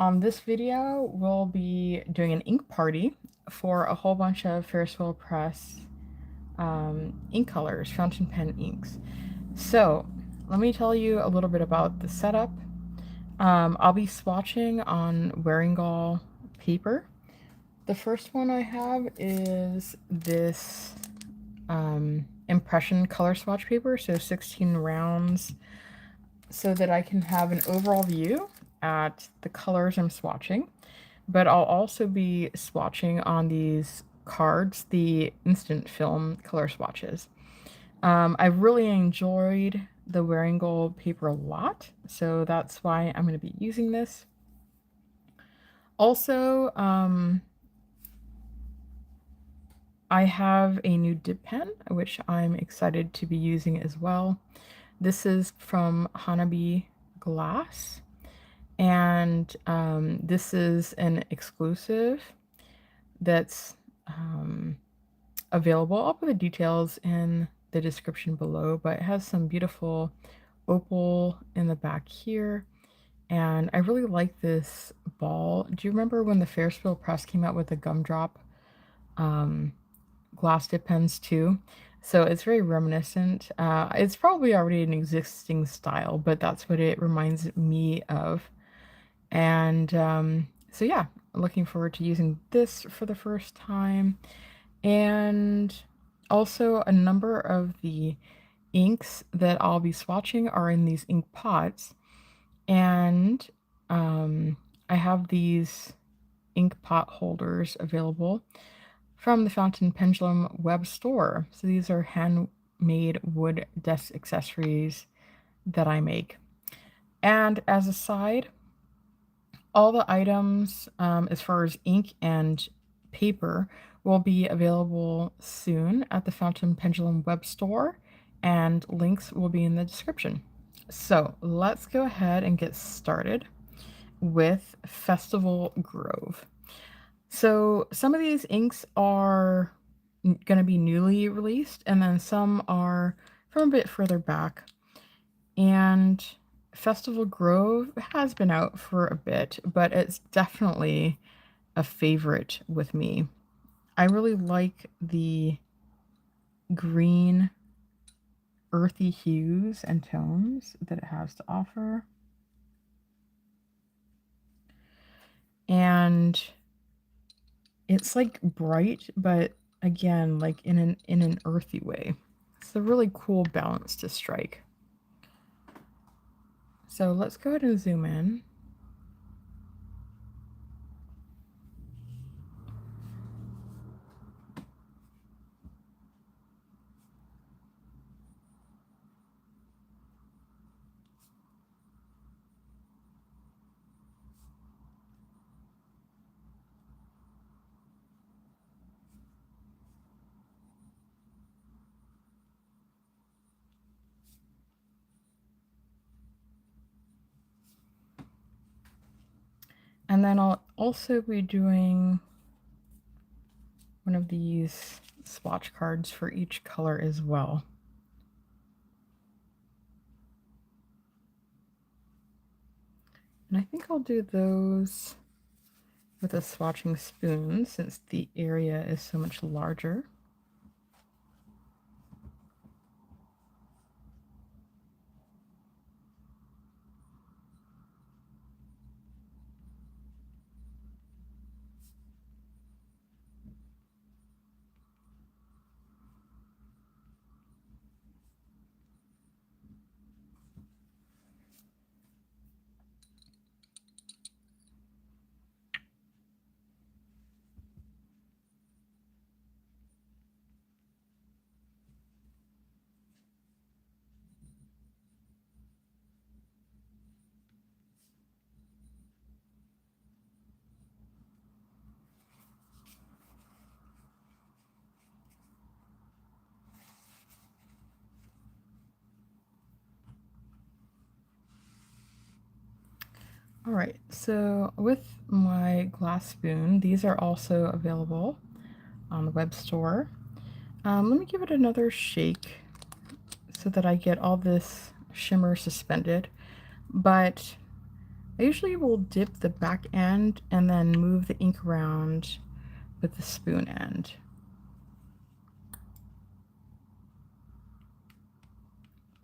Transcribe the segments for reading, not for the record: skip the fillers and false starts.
On this video, we'll be doing an ink party for a whole bunch of Ferris Press ink colors, fountain pen inks. So let me tell you a little bit about the setup. I'll be swatching on Wearingal paper. The first one I have is this impression color swatch paper, so 16 rounds, so that I can have an overall view at the colors I'm swatching. But I'll also be swatching on these cards, the instant film color swatches. I've really enjoyed the Wearingal paper a lot, so that's why I'm going to be using this. Also, I have a new dip pen, which I'm excited to be using as well. This is from Hanabi Glass, and this is an exclusive that's available. I'll put the details in the description below, but it has some beautiful opal in the back here. And I really like this ball. Do you remember when the Ferris Press came out with the gumdrop glass dip pens too? So it's very reminiscent. It's probably already an existing style, but that's what it reminds me of. And so yeah, looking forward to using this for the first time. And also a number of the inks that I'll be swatching are in these ink pots. And I have these ink pot holders available from the PENdulum Webstore. So these are handmade wood desk accessories that I make. And as a side, all the items as far as ink and paper will be available soon at the PENdulum web store, and links will be in the description. So let's go ahead and get started with Festival Grove. So some of these inks are going to be newly released, and then some are from a bit further back. And Festival Grove has been out for a bit, but it's definitely a favorite with me. I really like the green, earthy hues and tones that it has to offer. And it's like bright, but again, like in an earthy way. It's a really cool balance to strike. So let's go ahead and zoom in. And then I'll also be doing one of these swatch cards for each color as well. And I think I'll do those with a swatching spoon since the area is so much larger. All right, so with my glass spoon, these are also available on the web store. Let me give it another shake so that I get all this shimmer suspended. But I usually will dip the back end and then move the ink around with the spoon end.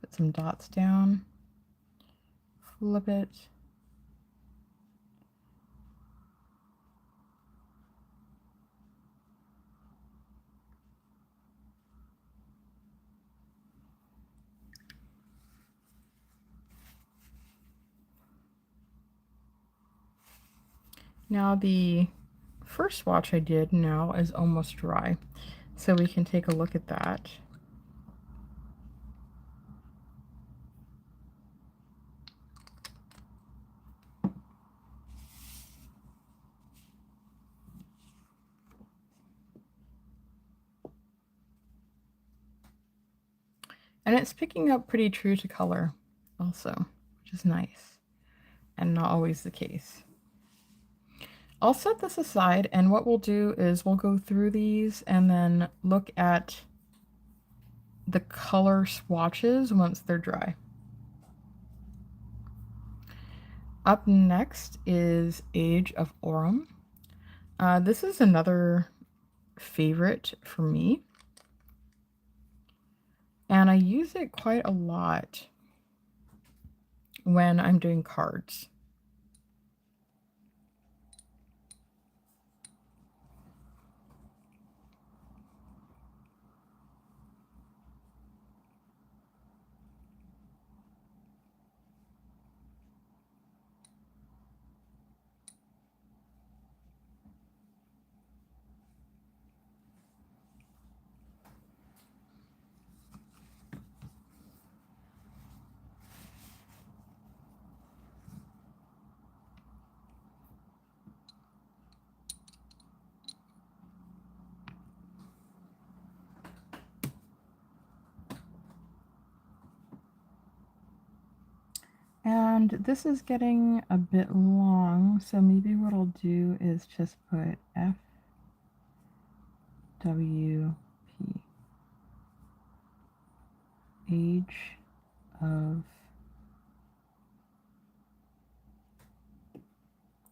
Put some dots down, flip it. Now the first swatch I did now is almost dry, so we can take a look at that. And it's picking up pretty true to color also, which is nice and not always the case. I'll set this aside, and what we'll do is we'll go through these and then look at the color swatches once they're dry. Up next is Age of Aurum. This is another favorite for me, and I use it quite a lot when I'm doing cards. And this is getting a bit long, so maybe what I'll do is just put FWP, Age of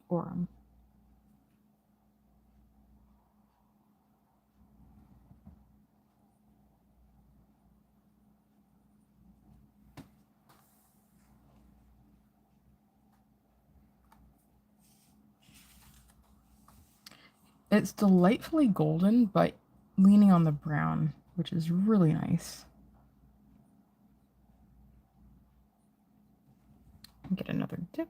Aurum. It's delightfully golden, but leaning on the brown, which is really nice. Get another dip.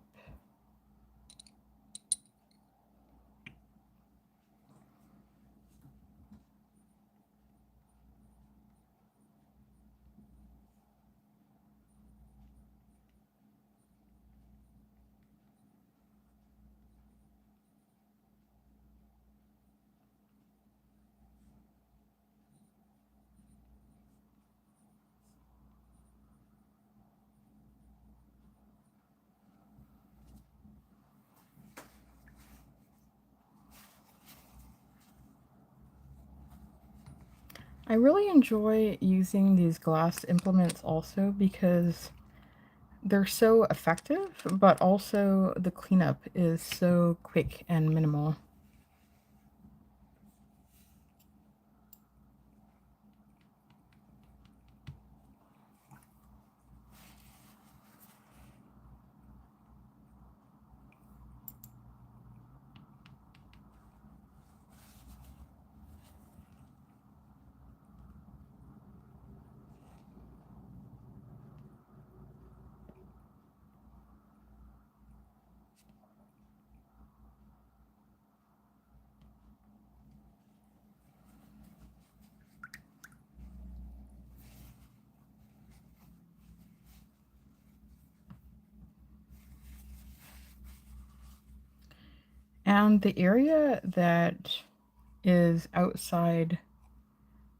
I really enjoy using these glass implements also because they're so effective, but also the cleanup is so quick and minimal. And the area that is outside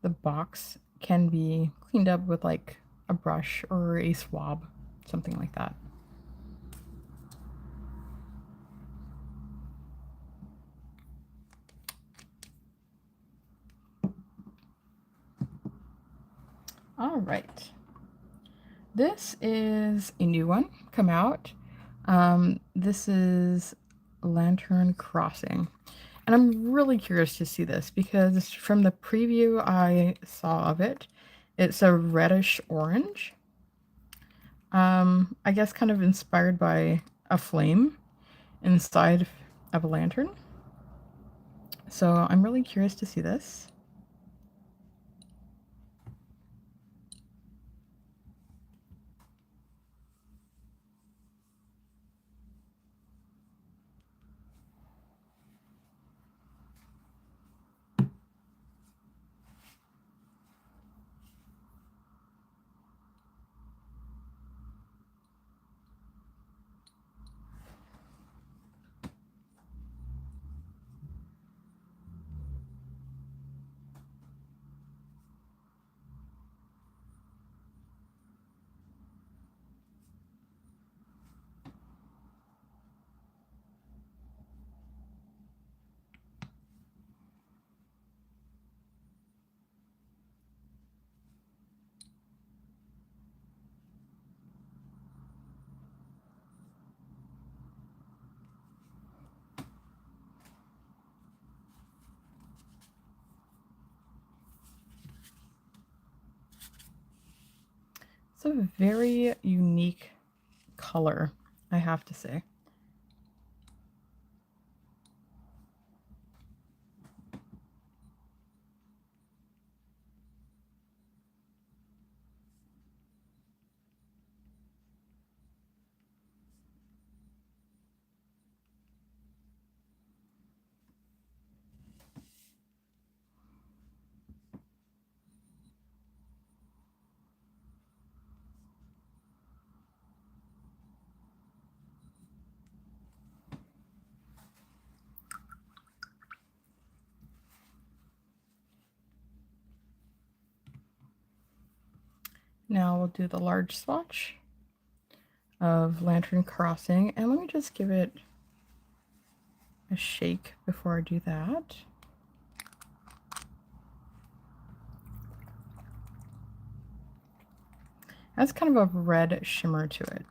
the box can be cleaned up with like a brush or a swab, something like that. All right. This is a new one come out. This is Lantern Crossing. And I'm really curious to see this because from the preview I saw of it, it's a reddish orange. I guess kind of inspired by a flame inside of a lantern. So I'm really curious to see this. It's a very unique color, I have to say. Now we'll do the large swatch of Lantern Crossing, and let me just give it a shake before I do that. Has kind of a red shimmer to it.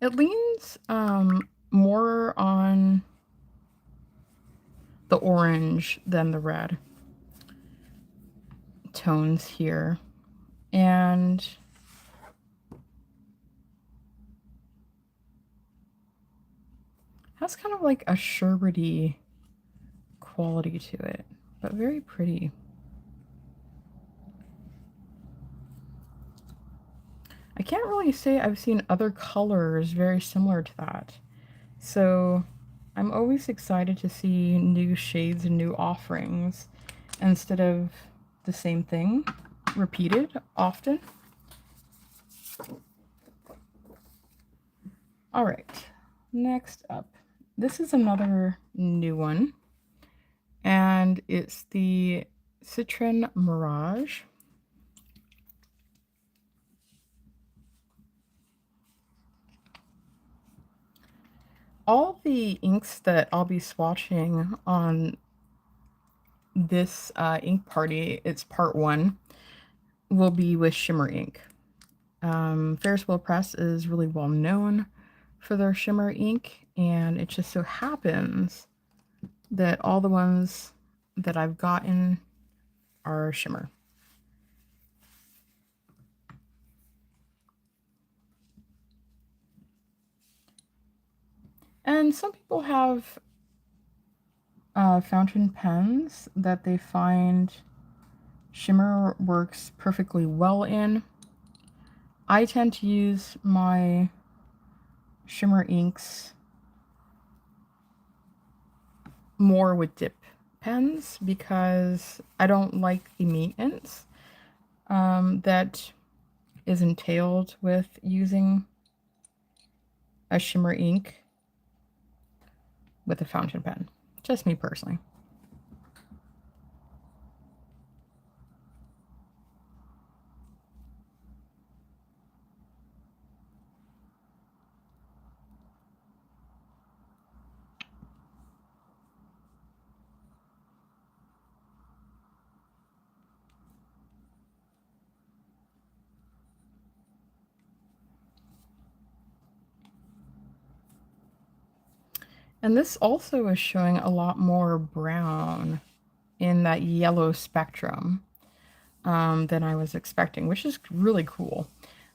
It leans more on the orange than the red tones here. And has kind of like a sherbety quality to it, but very pretty. I can't really say I've seen other colors very similar to that. So I'm always excited to see new shades and new offerings instead of the same thing repeated often. All right, next up. This is another new one, and it's the Citron Mirage. All the inks that I'll be swatching on this ink party, it's part one, will be with shimmer ink. Ferris Press is really well known for their shimmer ink, and it just so happens that all the ones that I've gotten are shimmer. And some people have fountain pens that they find shimmer works perfectly well in. I tend to use my shimmer inks more with dip pens because I don't like the maintenance that is entailed with using a shimmer ink with a fountain pen. Just me personally. And this also is showing a lot more brown in that yellow spectrum than I was expecting, which is really cool.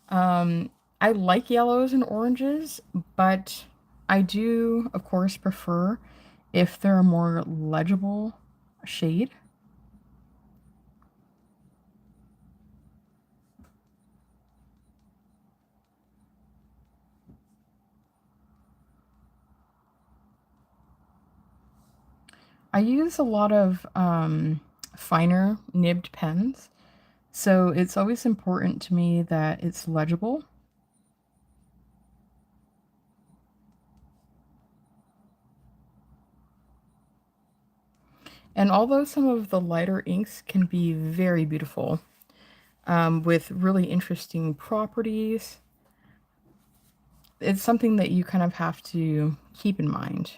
I like yellows and oranges, but I do, of course, prefer if they're a more legible shade. I use a lot of finer nibbed pens, so it's always important to me that it's legible. And although some of the lighter inks can be very beautiful with really interesting properties, it's something that you kind of have to keep in mind.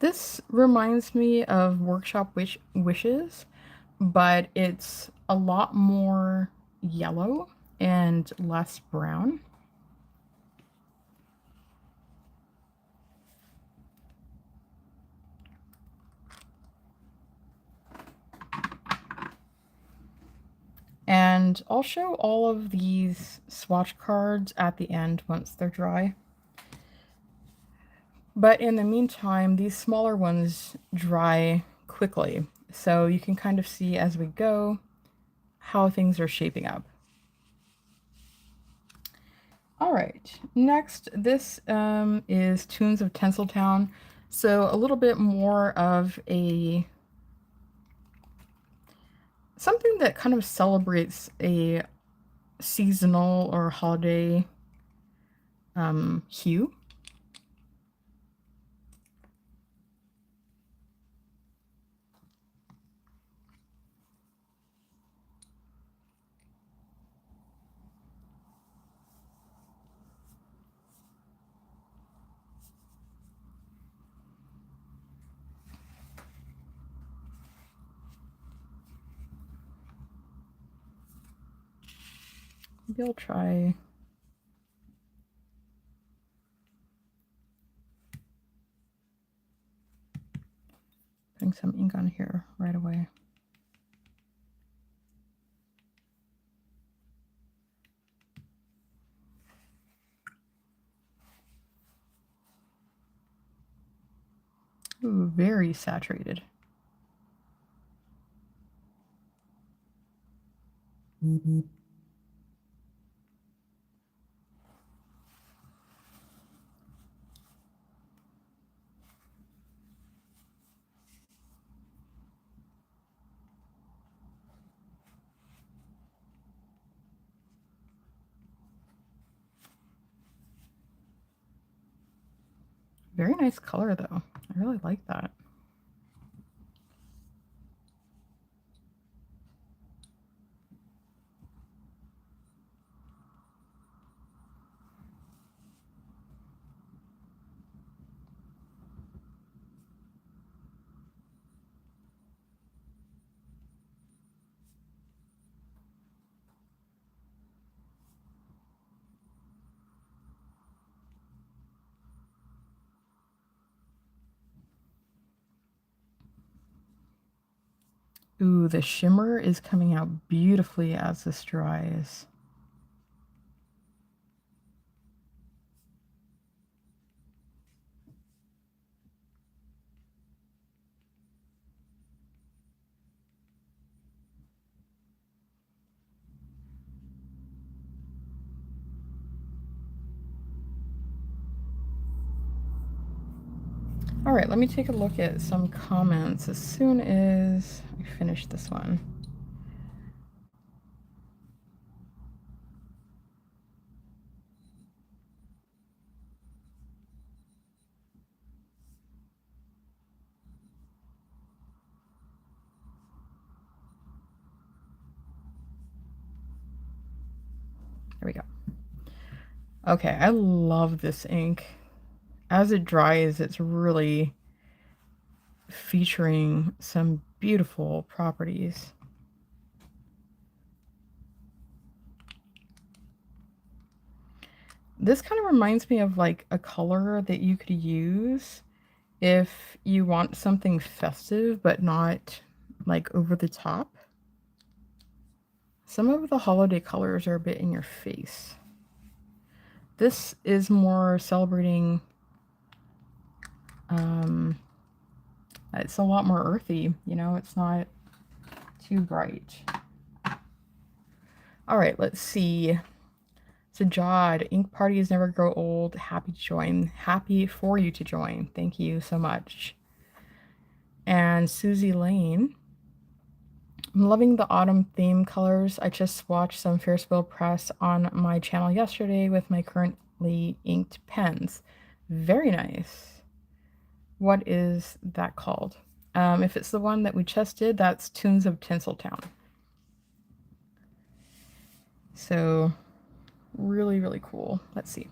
This reminds me of Workshop Wishes, but it's a lot more yellow and less brown. And I'll show all of these swatch cards at the end once they're dry. But in the meantime, these smaller ones dry quickly, so you can kind of see as we go how things are shaping up. All right, next, this is Tunes of Tinseltown. So a little bit more of a something that kind of celebrates a seasonal or holiday hue. Maybe I'll try putting some ink on here right away. Ooh, very saturated. Mm-hmm. Very nice color, though. I really like that. Ooh, the shimmer is coming out beautifully as this dries. All right, let me take a look at some comments as soon as I finish this one. There we go. Okay, I love this ink. As it dries, it's really featuring some beautiful properties. This kind of reminds me of like a color that you could use if you want something festive but not like over the top. Some of the holiday colors are a bit in your face. This is more celebrating, it's a lot more earthy, you know, it's not too bright. All right, let's see. Sajad, ink parties never grow old. Happy to join. Happy for you to join. Thank you so much. And Susie Lane, I'm loving the autumn theme colors. I just swatched some Ferris press on my channel yesterday with my currently inked pens. Very nice. What is that called? If it's the one that we just did, that's Tunes of Tinseltown. So really, really cool. Let's see.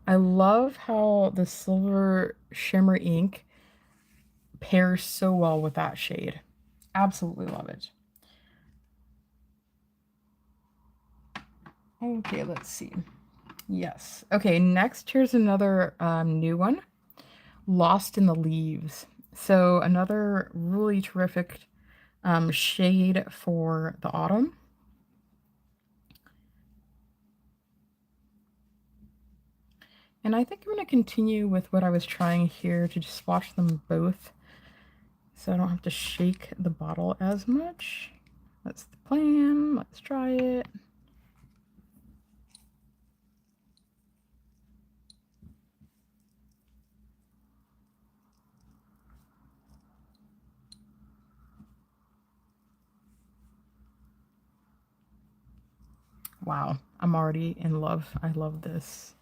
I love how the silver shimmer ink pairs so well with that shade. Absolutely love it. Okay, let's see. Yes. Okay, next here's another new one. Lost in the Leaves. So another really terrific shade for the autumn. And I think I'm going to continue with what I was trying here to just swatch them both so I don't have to shake the bottle as much. That's the plan. Let's try it. Wow, I'm already in love. I love this.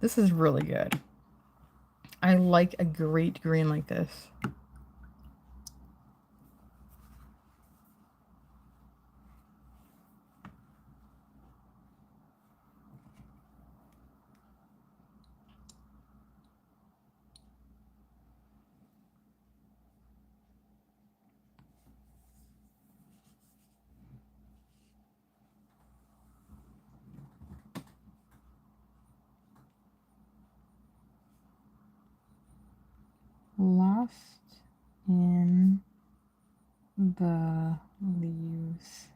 This is really good. I like a great green like this. Lost in the Leaves.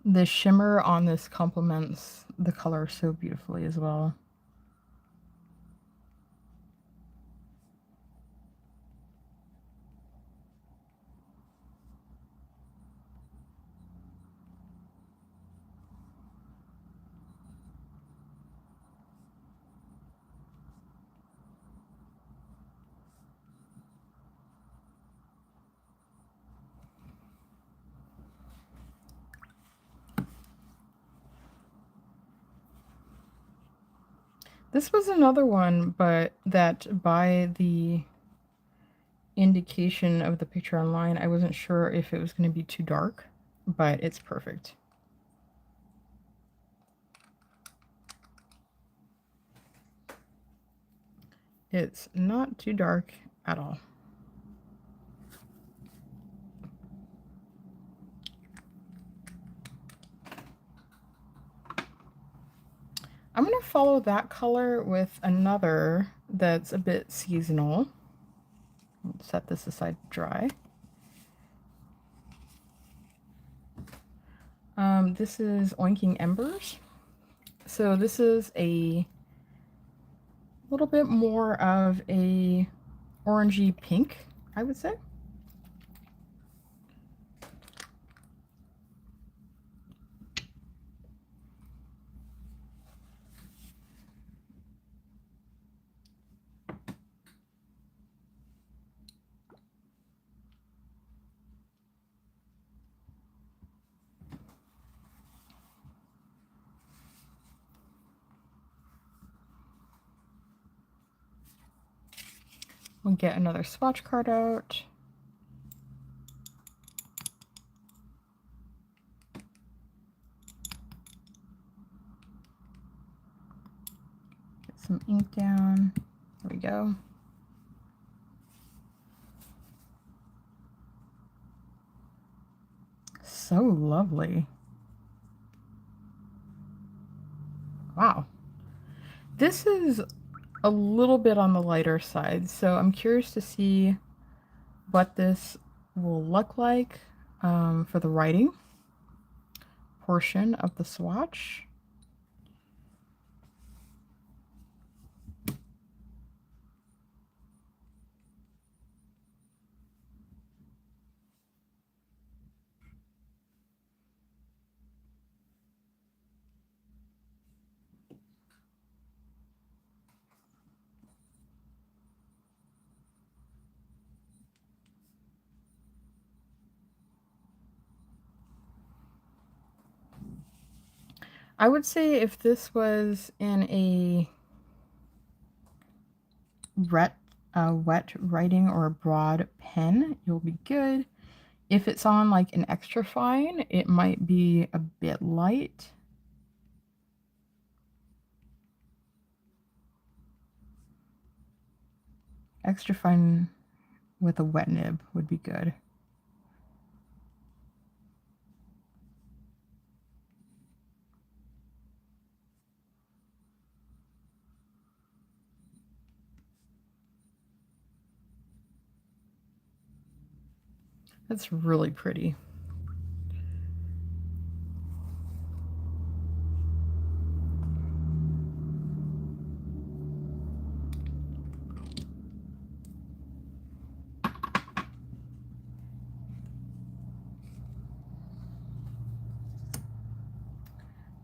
The shimmer on this complements the color so beautifully as well. This was another one, but that by the indication of the picture online, I wasn't sure if it was going to be too dark, but it's perfect. It's not too dark at all. I'm going to follow that color with another that's a bit seasonal. Set this aside to dry. This is Oinking Embers. So this is a little bit more of a orangey pink, I would say. We'll get another swatch card out. Get some ink down. There we go. So lovely. Wow. This is a little bit on the lighter side, so I'm curious to see what this will look like for the writing portion of the swatch. I would say if this was in a wet writing or a broad pen, you'll be good. If it's on like an extra fine, it might be a bit light. Extra fine with a wet nib would be good. That's really pretty.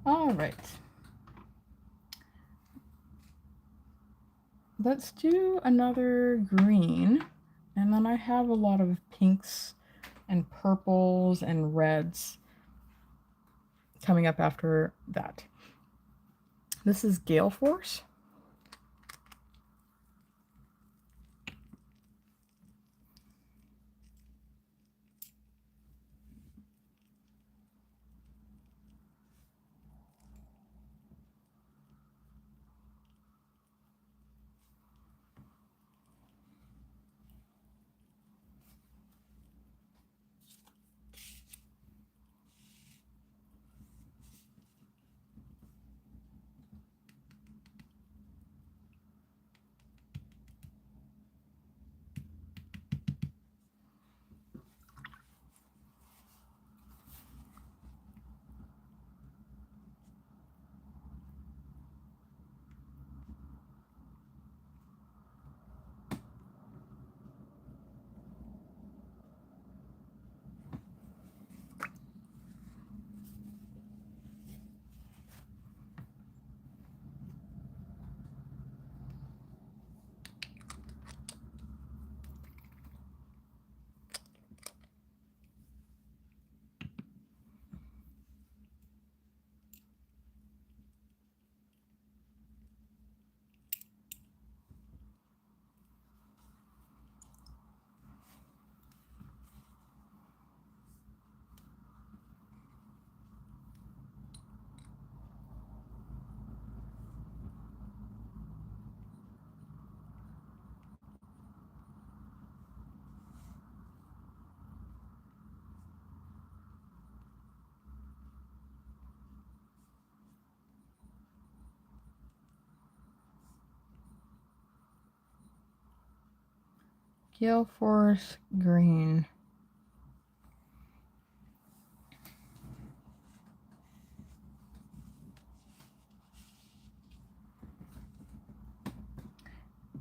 All right. Let's do another green. And then I have a lot of pinks and purples and reds coming up after that. This is Gale Force. Gale Force Green.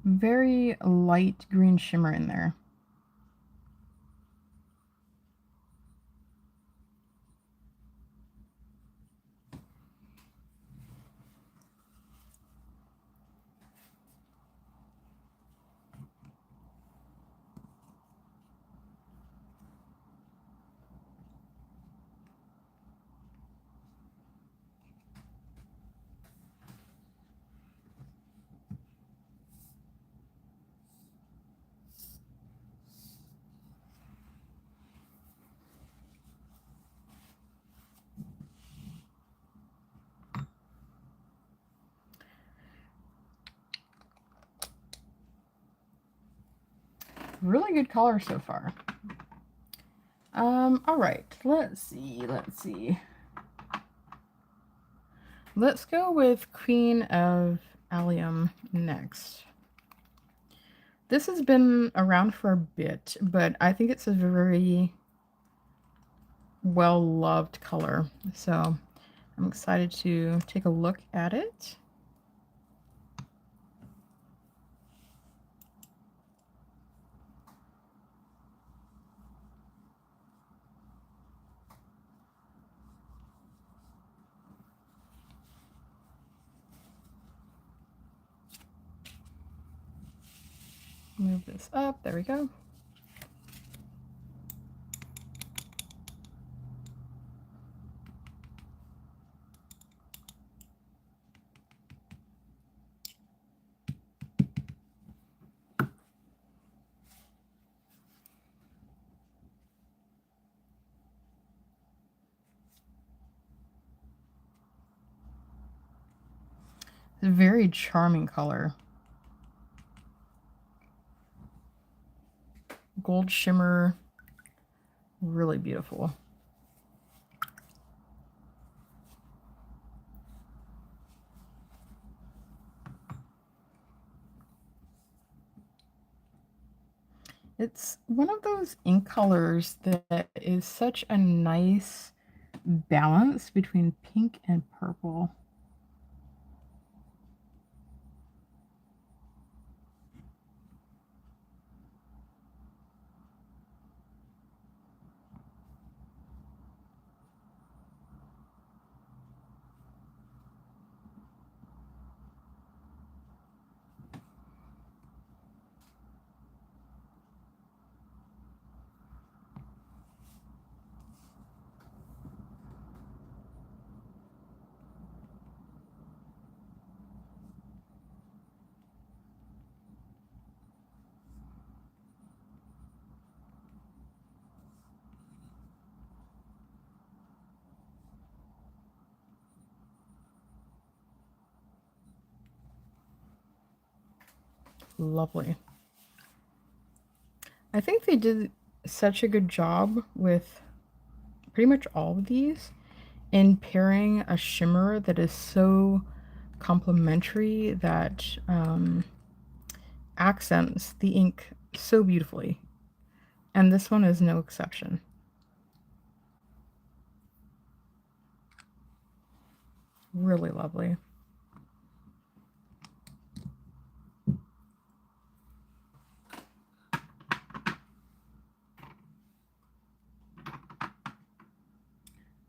Very light green shimmer in there. Really good color so far. All right, let's see. Let's go with Queen of Allium next. This has been around for a bit, but I think it's a very well-loved color. So I'm excited to take a look at it. Move this up. There we go. It's a very charming color. Gold shimmer, really beautiful. It's one of those ink colors that is such a nice balance between pink and purple. Lovely. I think they did such a good job with pretty much all of these in pairing a shimmer that is so complementary that accents the ink so beautifully. And this one is no exception. Really lovely.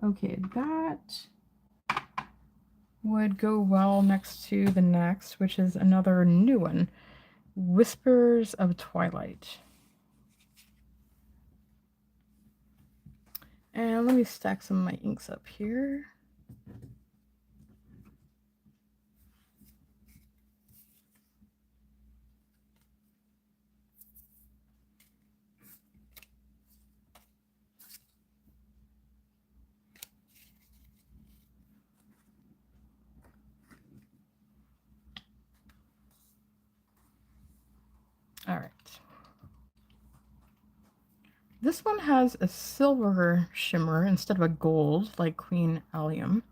Okay, that would go well next to the next, which is another new one, Whispers of Twilight. And let me stack some of my inks up here. All right. This one has a silver shimmer instead of a gold like Queen Allium.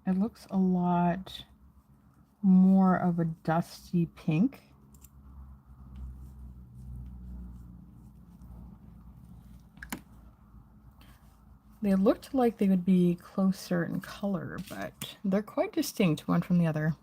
and it looks a lot more of a dusty pink. They looked like they would be closer in color, but they're quite distinct one from the other.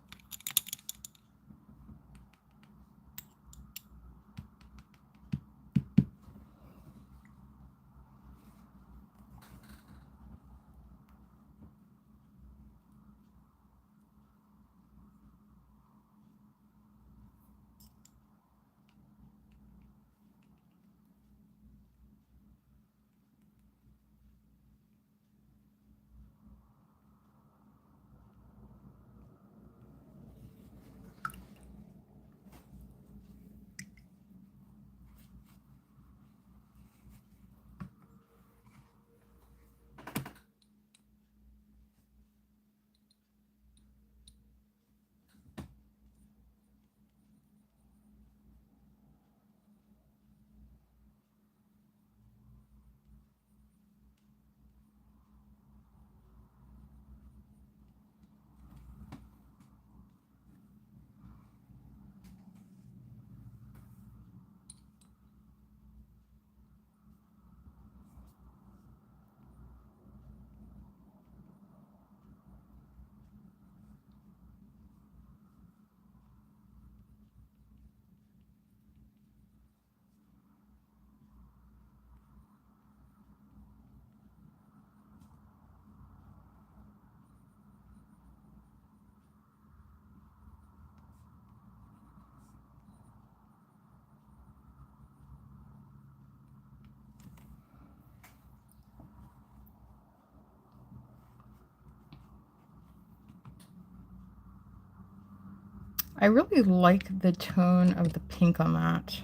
I really like the tone of the pink on that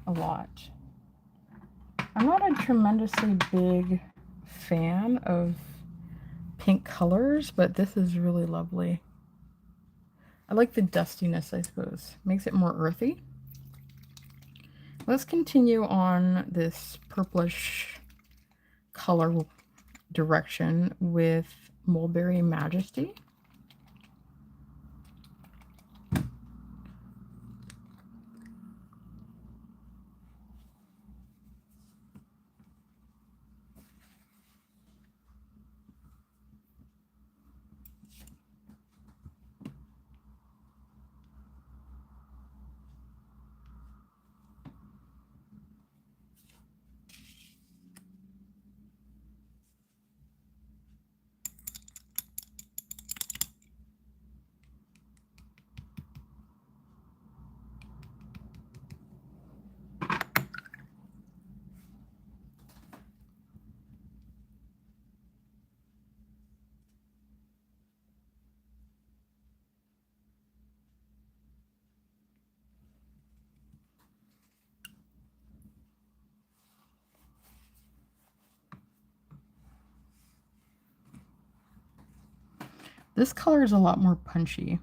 a lot. I'm not a tremendously big fan of pink colors, but this is really lovely. I like the dustiness, I suppose. Makes it more earthy. Let's continue on this purplish color direction with Mulberry Majesty. This color is a lot more punchy.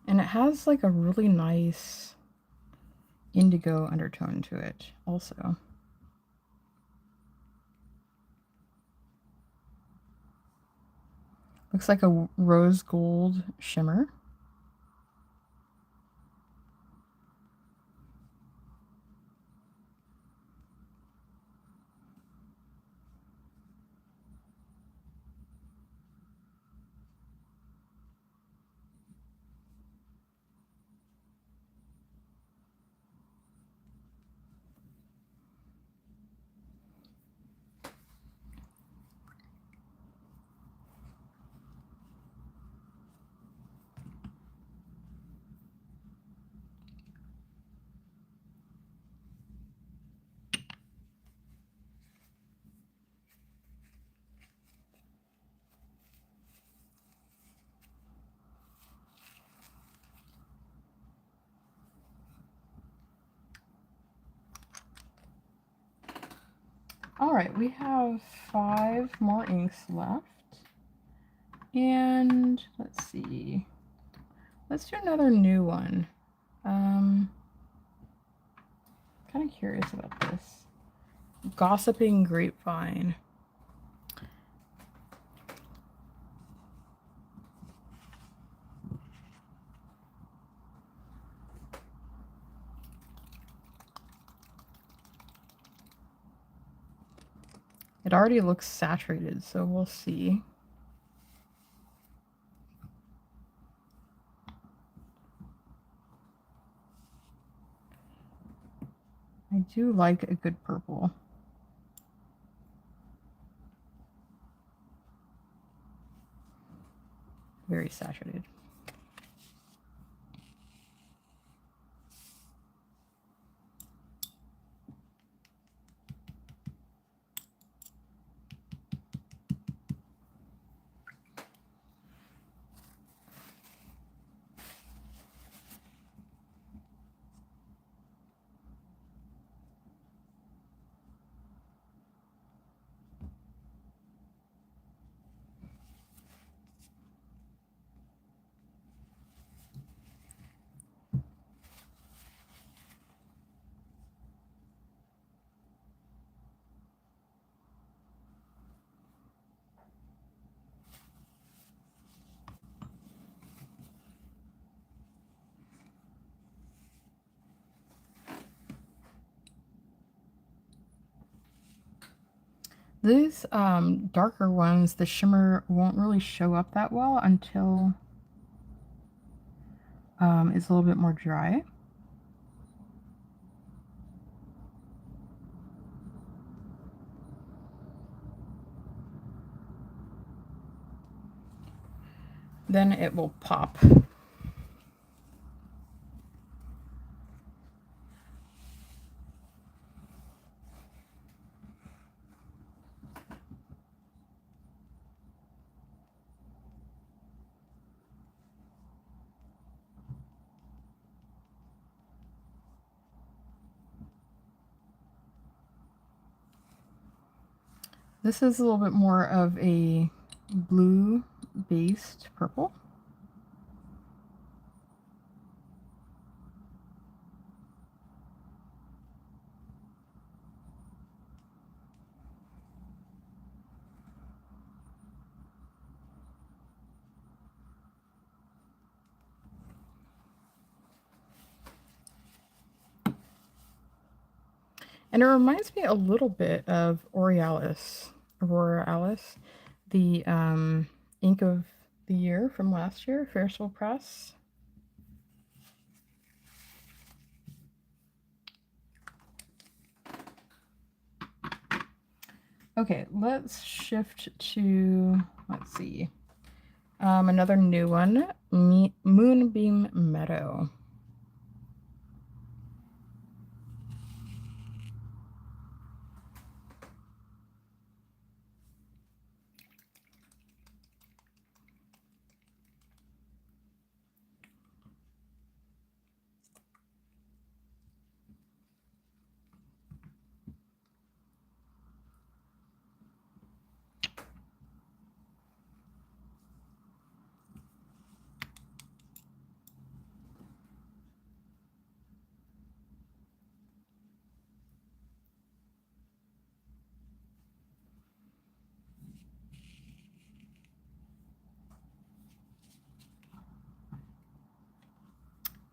And it has like a really nice indigo undertone to it also. Looks like a rose gold shimmer. right, we have 5 more inks left. And let's see. Let's do another new one. Kind of curious about this. Gossiping Grapevine. It already looks saturated, so we'll see. I do like a good purple. Very saturated. These darker ones, the shimmer won't really show up that well until it's a little bit more dry. Then it will pop. This is a little bit more of a blue-based purple. And it reminds me a little bit of Aurealis, the ink of the year from last year, Ferris Press. Okay, let's shift to, let's see, another new one, Moonbeam Meadow.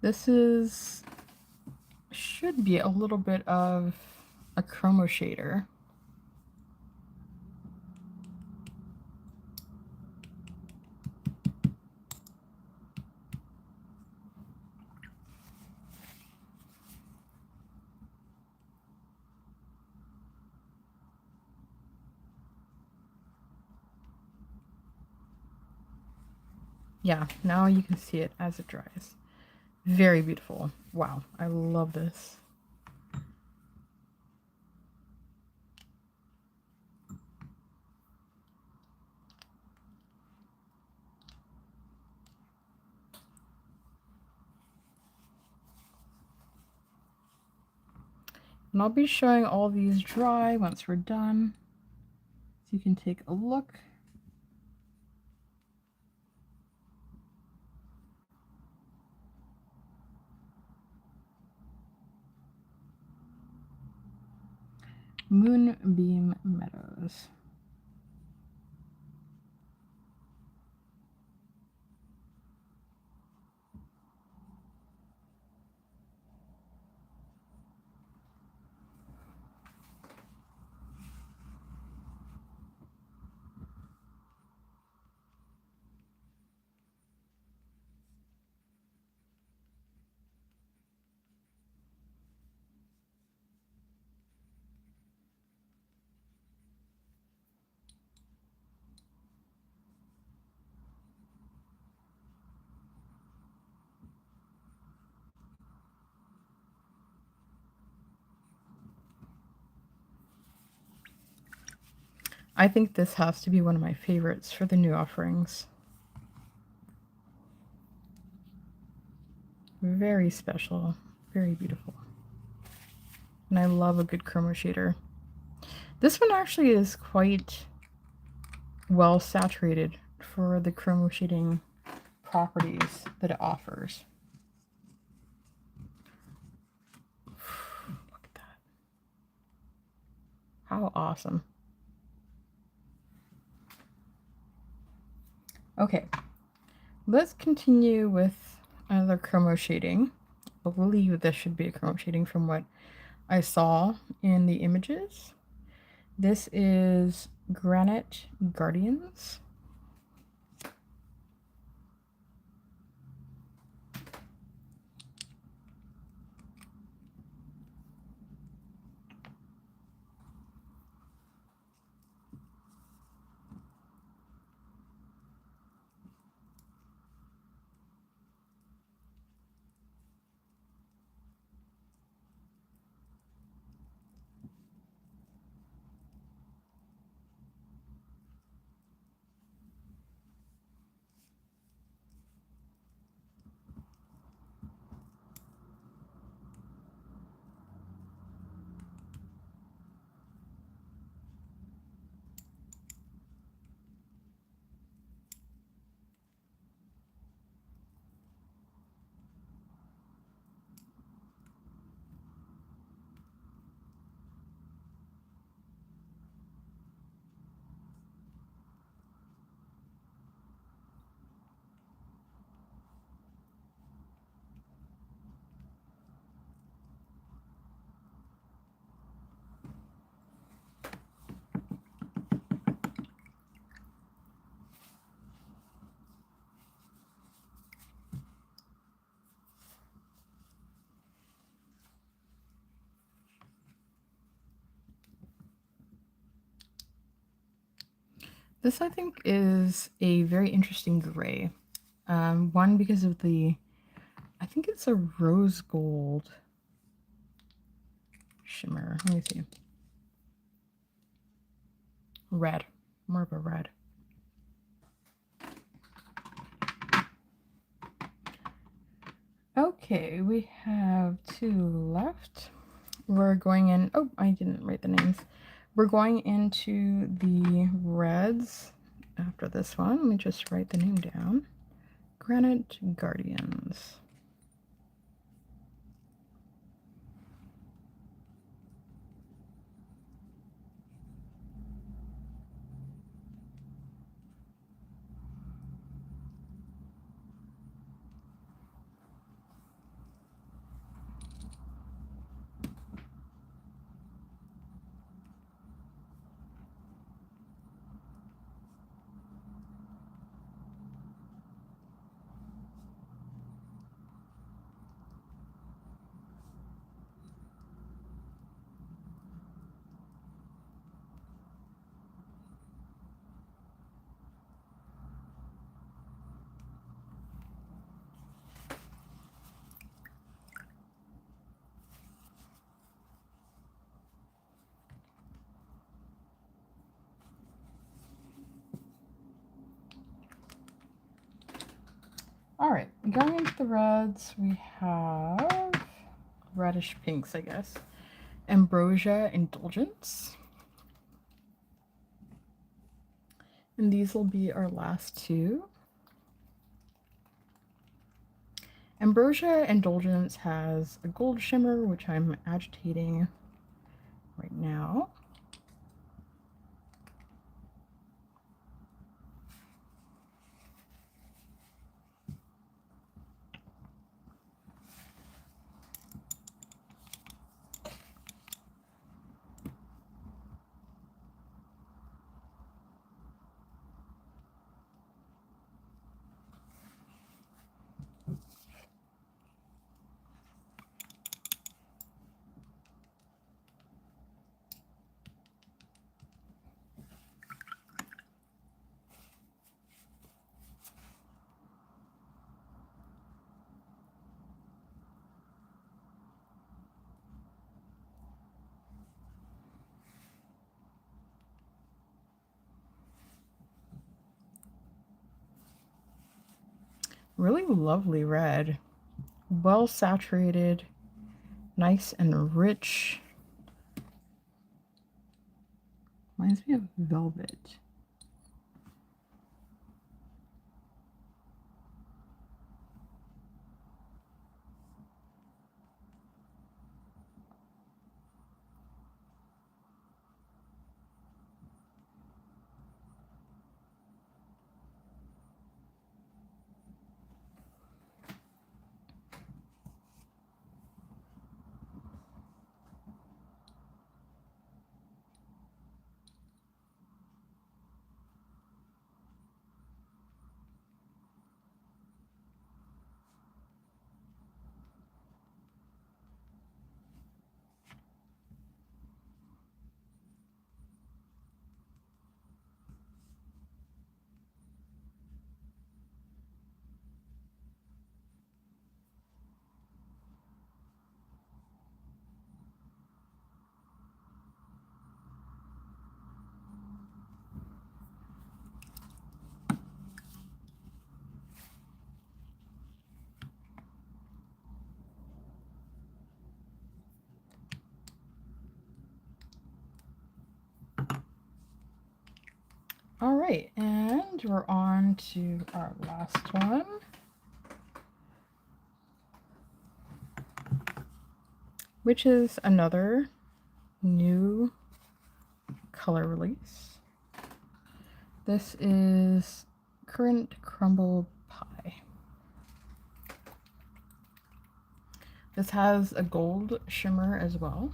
This should be a little bit of a chroma shader. Yeah, now you can see it as it dries. Very beautiful. Wow, I love this. And I'll be showing all these dry once we're done, so you can take a look. Moonbeam Meadows. I think this has to be one of my favorites for the new offerings. Very special, very beautiful. And I love a good chroma shader. This one actually is quite well saturated for the chroma shading properties that it offers. Look at that. How awesome. Okay, let's continue with another chroma shading. I believe this should be a chroma shading from what I saw in the images. This is Granite Guardians. This, I think, is a very interesting gray. One, because of the, I think it's a rose gold shimmer. Let me see. Red, more of a red. Okay, we have 2 left. We're going in, oh, I didn't write the names. We're going into the reds after this one. Let me just write the name down. Granite Guardians. All right, going into the reds, we have reddish pinks, I guess. Ambrosia Indulgence. And these will be our last two. Ambrosia Indulgence has a gold shimmer, which I'm agitating right now. Really lovely red. Well saturated, nice and rich. Reminds me of velvet. All right, and we're on to our last one. Which is another new color release. This is Currant Crumble Pie. This has a gold shimmer as well.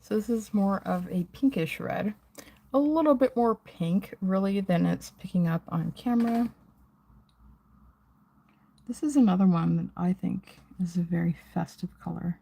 So this is more of a pinkish red. A little bit more pink, really, than it's picking up on camera. This is another one that I think is a very festive color.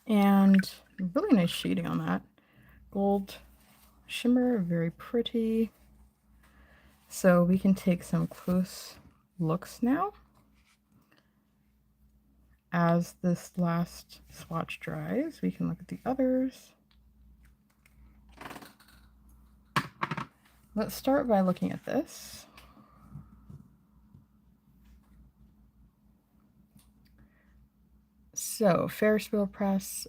And really nice shading on that. Gold shimmer, very pretty. So we can take some close looks now as this last swatch dries. We can look at the others. Let's start by looking at this. So, Ferris Wheel Press,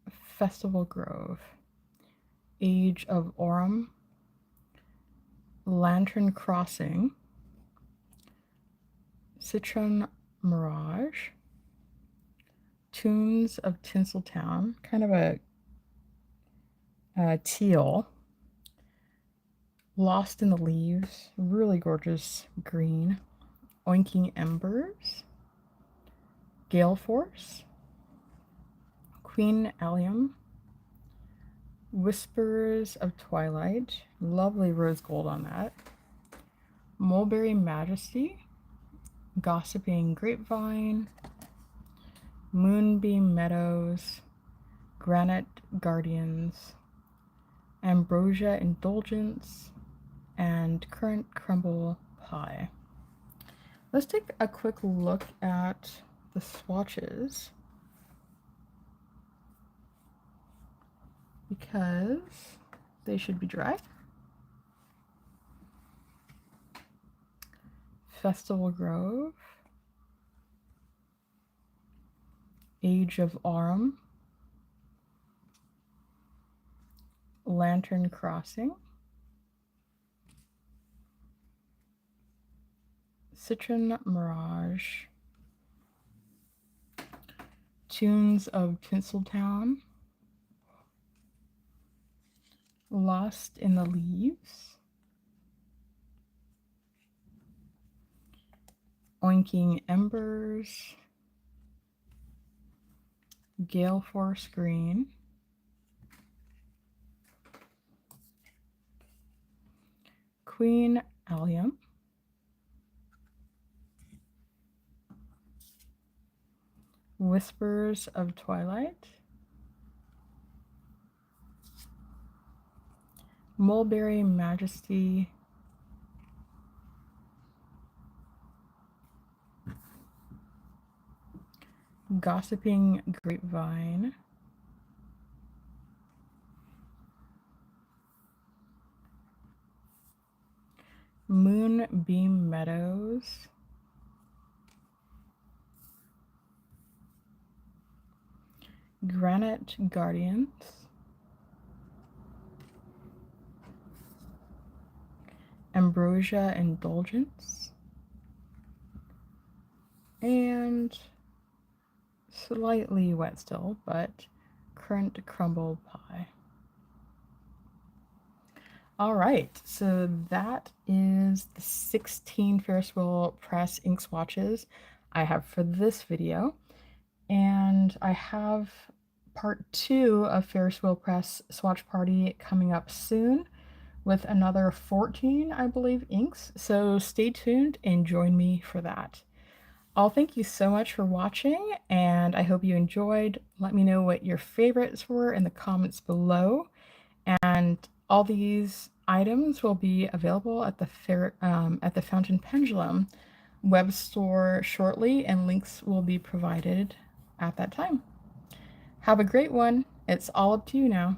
Festival Grove, Age of Aurum, Lantern Crossing, Citron Mirage, Tunes of Tinseltown, kind of a teal, Lost in the Leaves, really gorgeous green, Oinking Embers, Gale Force, Queen Allium, Whispers of Twilight, lovely rose gold on that, Mulberry Majesty, Gossiping Grapevine, Moonbeam Meadows, Granite Guardians, Ambrosia Indulgence, and Currant Crumble Pie. Let's take a quick look at the swatches because they should be dry. Festival Grove, Age of Aurum, Lantern Crossing, Citron Mirage, Tunes of Tinseltown, Lost in the Leaves, Oinking Embers, Gale Force Green, Queen Allium, Whispers of Twilight, Mulberry Majesty, Gossiping Grapevine, Moonbeam Meadows, Granite Guardians, Ambrosia Indulgence, and slightly wet still, but Currant Crumble Pie. All right, so that is the 16 Ferris Wheel Press ink swatches I have for this video. And I have part 2 of Ferris Wheel Press Swatch Party coming up soon with another 14, I believe, inks. So stay tuned and join me for that. I'll thank you so much for watching, and I hope you enjoyed. Let me know what your favorites were in the comments below. And all these items will be available at the Fountain Pendulum web store shortly, and links will be provided at that time. Have a great one. It's all up to you now.